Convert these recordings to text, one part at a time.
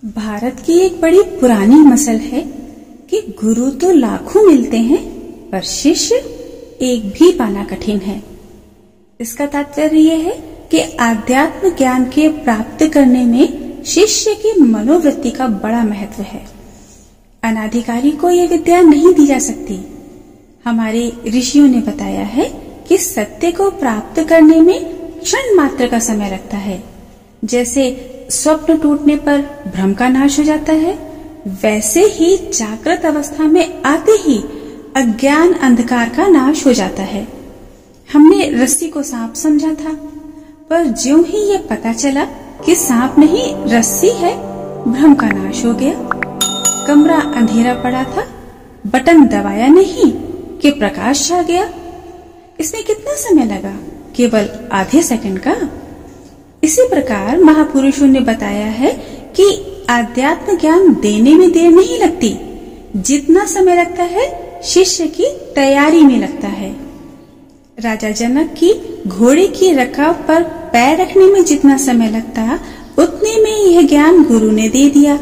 भारत की एक बड़ी पुरानी मसल है कि गुरु तो लाखों मिलते हैं पर शिष्य एक भी पाना कठिन है। इसका तात्पर्य यह है कि आध्यात्म ज्ञान के प्राप्त करने में शिष्य की मनोवृत्ति का बड़ा महत्व है। अनाधिकारी को यह विद्या नहीं दी जा सकती। हमारे ऋषियों ने बताया है कि सत्य को प्राप्त करने में क्षण मात्र का समय लगता है। जैसे स्वप्न टूटने पर भ्रम का नाश हो जाता है, वैसे ही जागृत अवस्था में आते ही अज्ञान अंधकार का नाश हो जाता है। हमने रस्सी को सांप समझा था, पर ज्यों ही ये पता चला कि सांप नहीं रस्सी है, भ्रम का नाश हो गया। कमरा अंधेरा पड़ा था, बटन दबाया नहीं कि प्रकाश छा गया। इसमें कितना समय लगा? केवल आधे सेकंड का। इसी प्रकार महापुरुषों ने बताया है कि आध्यात्म ज्ञान देने में देर नहीं लगती, जितना समय लगता है शिष्य की तैयारी में लगता है। राजा जनक की घोड़े की रकाब पर पैर रखने में जितना समय लगता, उतने में यह ज्ञान गुरु ने दे दिया।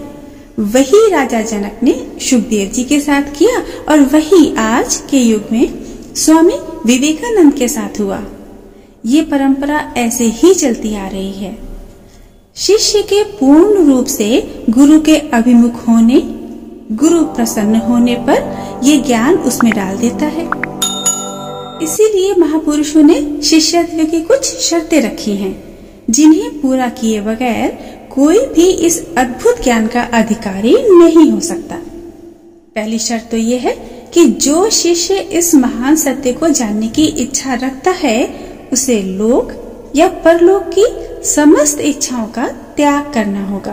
वही राजा जनक ने शुकदेव जी के साथ किया और वही आज के युग में स्वामी विवेकानंद के साथ हुआ। ये परंपरा ऐसे ही चलती आ रही है। शिष्य के पूर्ण रूप से गुरु के अभिमुख होने, गुरु प्रसन्न होने पर ये ज्ञान उसमें डाल देता है। इसीलिए महापुरुषों ने शिष्यत्व की कुछ शर्तें रखी हैं, जिन्हें पूरा किए बगैर कोई भी इस अद्भुत ज्ञान का अधिकारी नहीं हो सकता। पहली शर्त तो ये है कि जो शिष्य इस महान सत्य को जानने की इच्छा रखता है, उसे लोक या परलोक की समस्त इच्छाओं का त्याग करना होगा।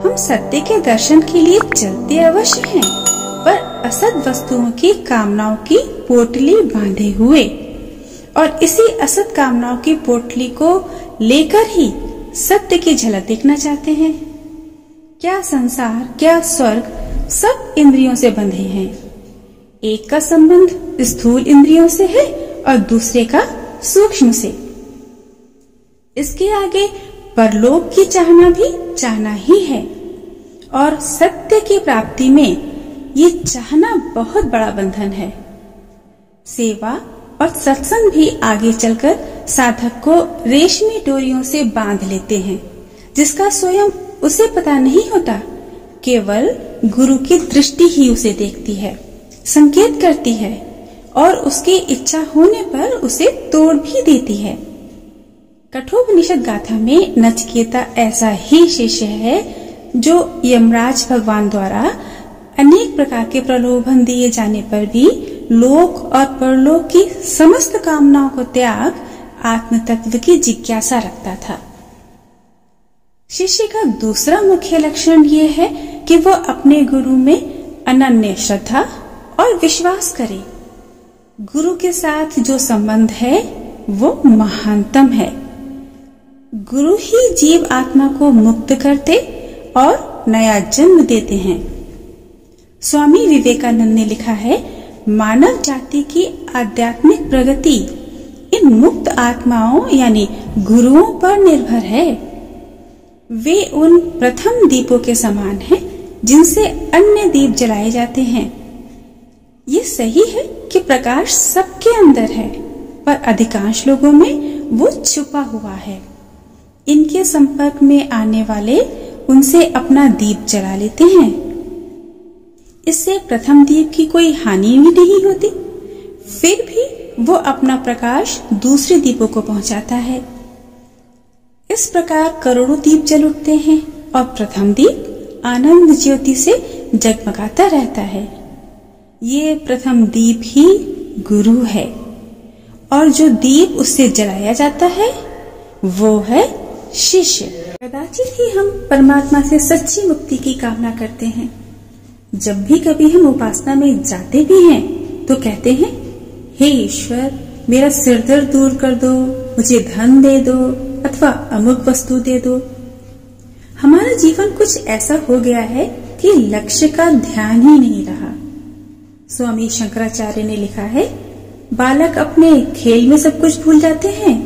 हम सत्य के दर्शन के लिए चलते अवश्य हैं, पर असत वस्तुओं की कामनाओं की पोटली बांधे हुए, और इसी असत कामनाओं की पोटली को लेकर ही सत्य की झलक देखना चाहते हैं। क्या संसार, क्या स्वर्ग, सब इंद्रियों से बंधे हैं। एक का संबंध स्थूल इंद्रियों से है और दूसरे का सूक्ष्म से। इसके आगे परलोक की चाहना भी चाहना ही है, और सत्य की प्राप्ति में ये चाहना बहुत बड़ा बंधन है। सेवा और सत्संग भी आगे चलकर साधक को रेशमी डोरियों से बांध लेते हैं, जिसका स्वयं उसे पता नहीं होता। केवल गुरु की दृष्टि ही उसे देखती है, संकेत करती है, और उसकी इच्छा होने पर उसे तोड़ भी देती है। कठोपनिषद गाथा में नचिकेता ऐसा ही शिष्य है जो यमराज भगवान द्वारा अनेक प्रकार के प्रलोभन दिए जाने पर भी लोक और परलोक की समस्त कामनाओं को त्याग आत्म तत्व की जिज्ञासा रखता था। शिष्य का दूसरा मुख्य लक्षण ये है कि वो अपने गुरु में अनन्य श्रद्धा और विश्वास करे। गुरु के साथ जो संबंध है वो महानतम है। गुरु ही जीव आत्मा को मुक्त करते और नया जन्म देते हैं। स्वामी विवेकानंद ने लिखा है, मानव जाति की आध्यात्मिक प्रगति इन मुक्त आत्माओं यानी गुरुओं पर निर्भर है। वे उन प्रथम दीपों के समान हैं जिनसे अन्य दीप जलाए जाते हैं। ये सही है कि प्रकाश सबके अंदर है, पर अधिकांश लोगों में वो छुपा हुआ है। इनके संपर्क में आने वाले उनसे अपना दीप जला लेते हैं। इससे प्रथम दीप की कोई हानि भी नहीं होती, फिर भी वो अपना प्रकाश दूसरे दीपों को पहुंचाता है। इस प्रकार करोड़ों दीप जल उठते हैं और प्रथम दीप आनंद ज्योति से जगमगाता रहता है। ये प्रथम दीप ही गुरु है, और जो दीप उससे जलाया जाता है वो है शिष्य। कदाचित ही हम परमात्मा से सच्ची मुक्ति की कामना करते हैं। जब भी कभी हम उपासना में जाते भी हैं तो कहते हैं, हे ईश्वर, मेरा सिर दर्द दूर कर दो, मुझे धन दे दो अथवा अमुक वस्तु दे दो। हमारा जीवन कुछ ऐसा हो गया है कि लक्ष्य का ध्यान ही नहीं रहा। स्वामी शंकराचार्य ने लिखा है, बालक अपने खेल में सब कुछ भूल जाते हैं,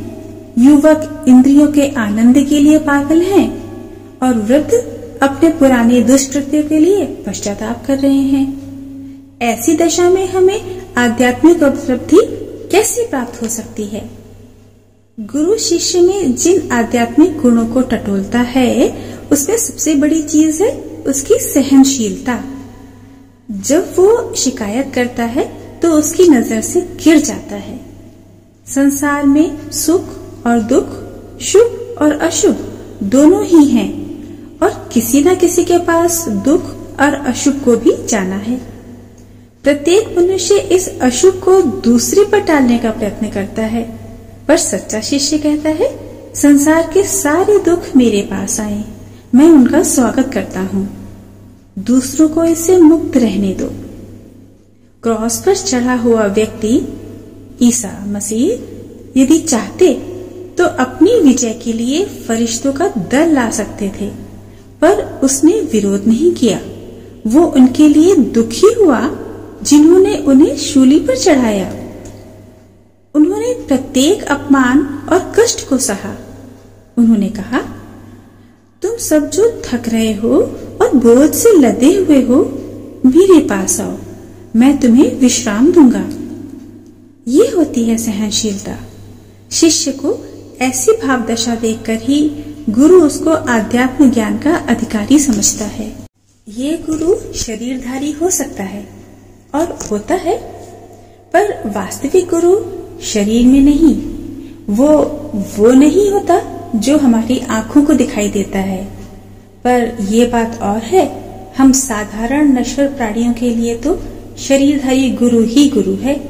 युवक इंद्रियों के आनंद के लिए पागल हैं, और वृद्ध अपने पुराने दुष्कृत्यों के लिए पश्चाताप कर रहे हैं। ऐसी दशा में हमें आध्यात्मिक उपलब्धि कैसे प्राप्त हो सकती है? गुरु शिष्य में जिन आध्यात्मिक गुणों को टटोलता है, उसमें सबसे बड़ी चीज है उसकी सहनशीलता। जब वो शिकायत करता है तो उसकी नजर से गिर जाता है। संसार में सुख और दुख, शुभ और अशुभ दोनों ही हैं और किसी न किसी के पास दुख और अशुभ को भी जाना है। प्रत्येक मनुष्य इस अशुभ को दूसरे पर टालने का प्रयत्न करता है, पर सच्चा शिष्य कहता है, संसार के सारे दुख मेरे पास आए, मैं उनका स्वागत करता हूँ। दूसरों को इससे मुक्त रहने दो। क्रॉस पर चढ़ा हुआ व्यक्ति ईसा मसीह यदि चाहते तो अपनी विजय के लिए फरिश्तों का दल ला सकते थे, पर उसने विरोध नहीं किया। वो उनके लिए दुखी हुआ जिन्होंने उन्हें शूली पर चढ़ाया। उन्होंने प्रत्येक अपमान और कष्ट को सहा। उन्होंने कहा, तुम सब जो थक रहे हो और बोझ से लदे हुए हो, मेरे पास आओ, मैं तुम्हें विश्राम दूंगा। ये होती है सहनशीलता। शिष्य को ऐसी भाव दशा देखकर ही गुरु उसको आध्यात्म ज्ञान का अधिकारी समझता है। ये गुरु शरीरधारी हो सकता है और होता है, पर वास्तविक गुरु शरीर में नहीं। वो नहीं होता जो हमारी आंखों को दिखाई देता है। पर ये बात और है, हम साधारण नश्वर प्राणियों के लिए तो शरीरधारी गुरु ही गुरु है।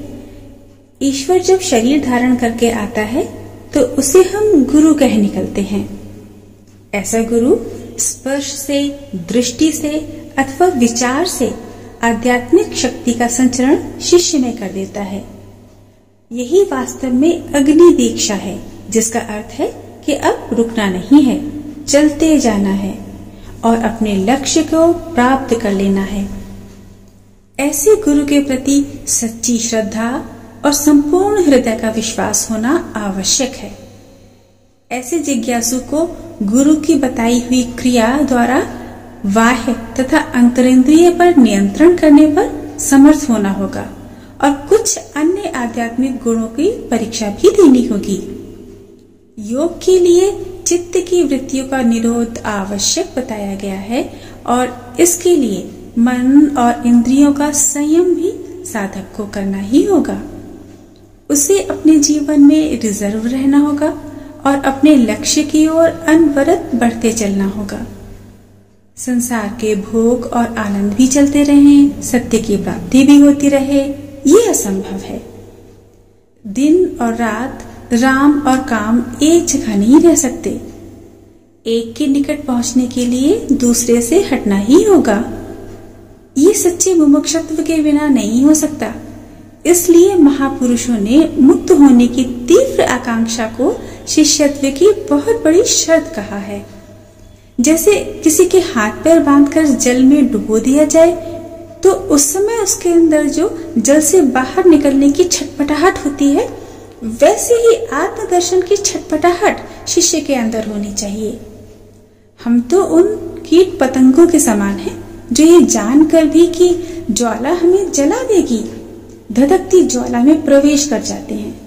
ईश्वर जब शरीर धारण करके आता है तो उसे हम गुरु कह निकलते हैं। ऐसा गुरु स्पर्श से, दृष्टि से अथवा विचार से आध्यात्मिक शक्ति का संचरण शिष्य में कर देता है। यही वास्तव में अग्नि दीक्षा है, जिसका अर्थ है कि अब रुकना नहीं है, चलते जाना है और अपने लक्ष्य को प्राप्त कर लेना है। ऐसे गुरु के प्रति सच्ची श्रद्धा और संपूर्ण हृदय का विश्वास होना आवश्यक है। ऐसे जिज्ञासु को गुरु की बताई हुई क्रिया द्वारा बाह्य तथा अंतरेंद्रिय पर नियंत्रण करने पर समर्थ होना होगा और कुछ अन्य आध्यात्मिक गुणों की परीक्षा भी देनी होगी। योग के लिए चित्त की वृत्तियों का निरोध आवश्यक बताया गया है और इसके लिए मन और इंद्रियों का संयम भी साधक को करना ही होगा। उसे अपने जीवन में रिजर्व रहना होगा और अपने लक्ष्य की ओर अनवरत बढ़ते चलना होगा। संसार के भोग और आनंद भी चलते रहें, सत्य की प्राप्ति भी होती रहे, ये असंभव है। दिन और रात, राम और काम एक जगह नहीं रह सकते। एक के निकट पहुंचने के लिए दूसरे से हटना ही होगा। ये सच्चे मुमुक्षुत्व के बिना नहीं हो सकता। इसलिए महापुरुषों ने मुक्त होने की तीव्र आकांक्षा को शिष्यत्व की बहुत बड़ी शर्त कहा है। जैसे किसी के हाथ पैर बांधकर जल में डुबो दिया जाए तो उस समय उसके अंदर जो जल से बाहर निकलने की छटपटाहट होती है, वैसे ही आत्मदर्शन की छटपटाहट शिष्य के अंदर होनी चाहिए। हम तो उन कीट पतंगों के समान हैं जो ये जानकर भी कि ज्वाला हमें जला देगी, धधकती ज्वाला में प्रवेश कर जाते हैं।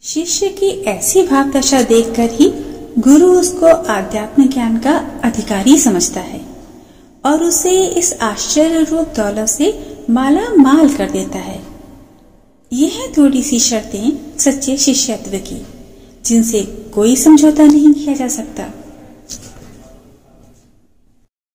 शिष्य की ऐसी भाव दशा देखकर ही गुरु उसको आध्यात्म ज्ञान का अधिकारी समझता है और उसे इस आश्चर्य रूप दौलत से माला माल कर देता है। यह है थोड़ी सी शर्तें सच्चे शिष्यत्व की, जिनसे कोई समझौता नहीं किया जा सकता।